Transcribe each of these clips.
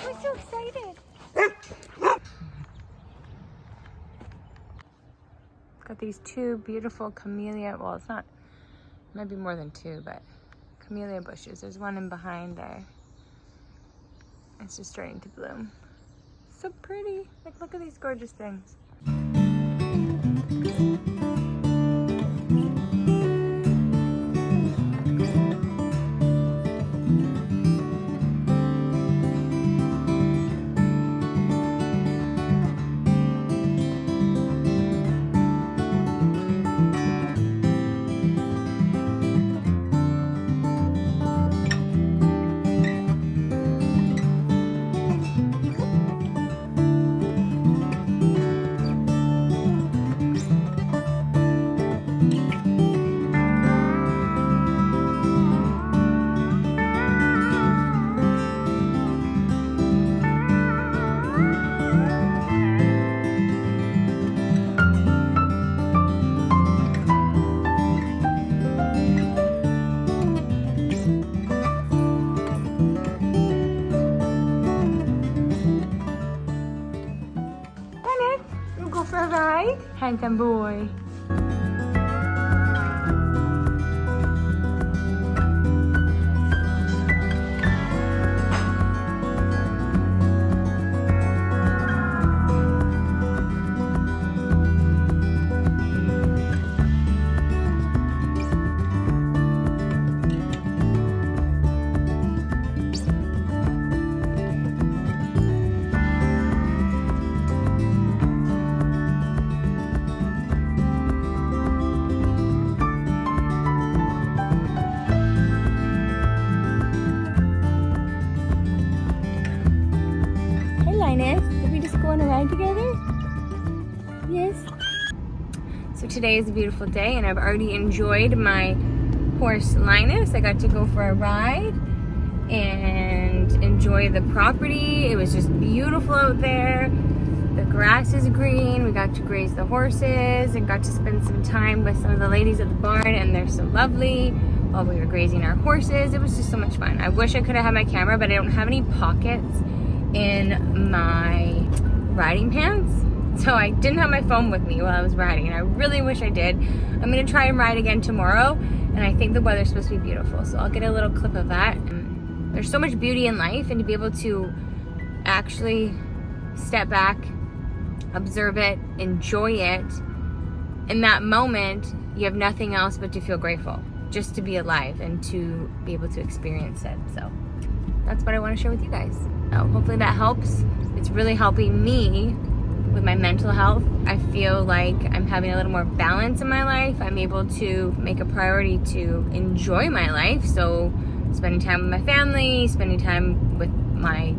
We're so excited. Got these two beautiful camellia, well, it's not, might be more than two, but camellia bushes. There's one in behind there. It's just starting to bloom. So pretty. Like, look at these gorgeous things. For a ride? Handsome boy. Linus, did we just go on a ride together? Yes. So today is a beautiful day and I've already enjoyed my horse Linus. I got to go for a ride and enjoy the property. It was just beautiful out there. The grass is green. We got to graze the horses and got to spend some time with some of the ladies at the barn, and they're so lovely while we were grazing our horses. It was just so much fun. I wish I could have had my camera, but I don't have any pockets in my riding pants, so I didn't have my phone with me while I was riding. I really wish I did. I'm gonna try and ride again tomorrow, and I think the weather's supposed to be beautiful, so I'll get a little clip of that. There's so much beauty in life, and to be able to actually step back, observe it, enjoy it, in that moment you have nothing else but to feel grateful just to be alive and to be able to experience it. So that's what I want to share with you guys. Hopefully that helps. It's really helping me with my mental health. I feel like I'm having a little more balance in my life. I'm able to make a priority to enjoy my life. So spending time with my family, spending time with my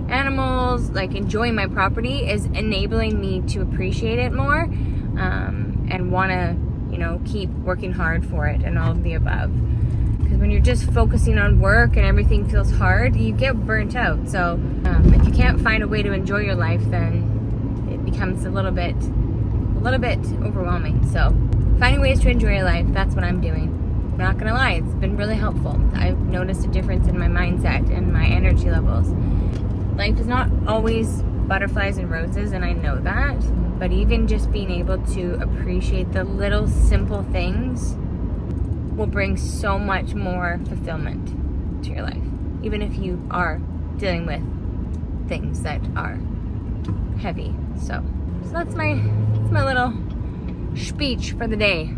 animals, like enjoying my property is enabling me to appreciate it more, and want to, you know, keep working hard for it and all of the above. Because when you're just focusing on work and everything feels hard, you get burnt out. So if you can't find a way to enjoy your life, then it becomes a little bit overwhelming. So finding ways to enjoy your life, that's what I'm doing. I'm not gonna lie, it's been really helpful. I've noticed a difference in my mindset and my energy levels. Life is not always butterflies and roses, and I know that, but even just being able to appreciate the little simple things will bring so much more fulfillment to your life, even if you are dealing with things that are heavy. So that's my little speech for the day.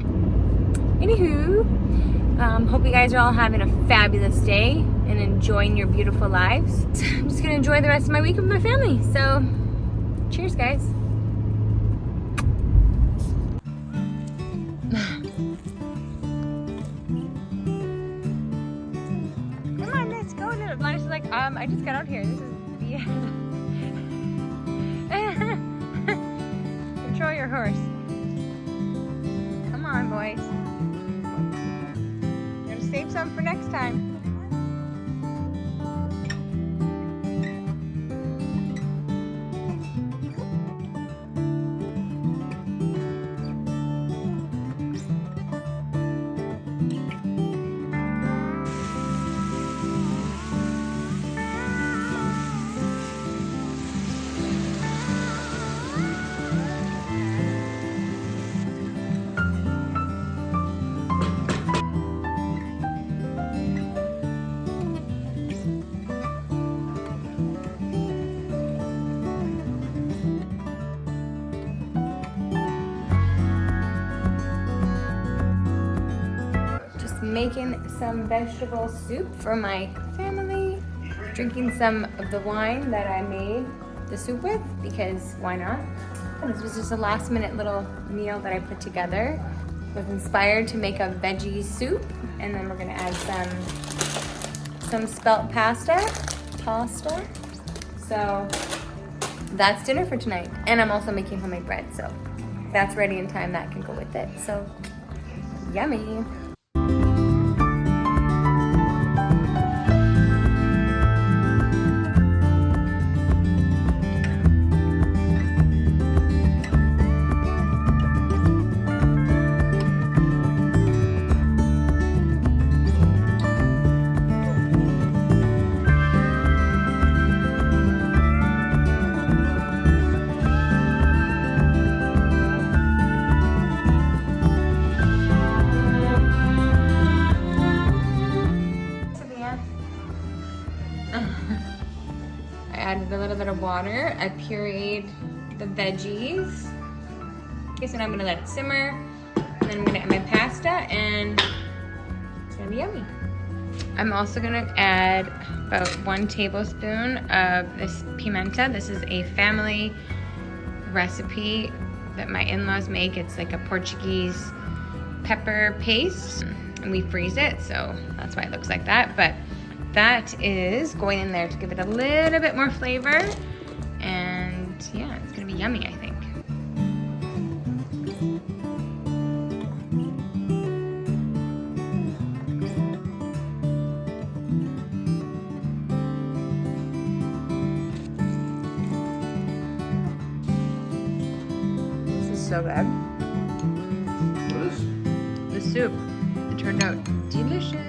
Anywho, hope you guys are all having a fabulous day and enjoying your beautiful lives. I'm just gonna enjoy the rest of my week with my family. So cheers, guys. Linus is like, I just got out here. This is, yeah. Control your horse. Come on, boys. Gotta save some for next time. making some vegetable soup for my family. Drinking some of the wine that I made the soup with, because why not? This was just a last minute little meal that I put together. Was inspired to make a veggie soup, and then we're gonna add some spelt pasta. So that's dinner for tonight. And I'm also making homemade bread, so that's ready in time. That can go with it. So yummy. I added a little bit of water. I pureed the veggies. Okay, so now I'm gonna let it simmer. And then I'm gonna add my pasta, and it's gonna be yummy. I'm also gonna add about 1 tablespoon of this pimenta. This is a family recipe that my in-laws make. It's like a Portuguese pepper paste, and we freeze it, so that's why it looks like that. But that is going in there to give it a little bit more flavor, and yeah, it's gonna be yummy, I think. This is so good. What is? The soup, it turned out delicious.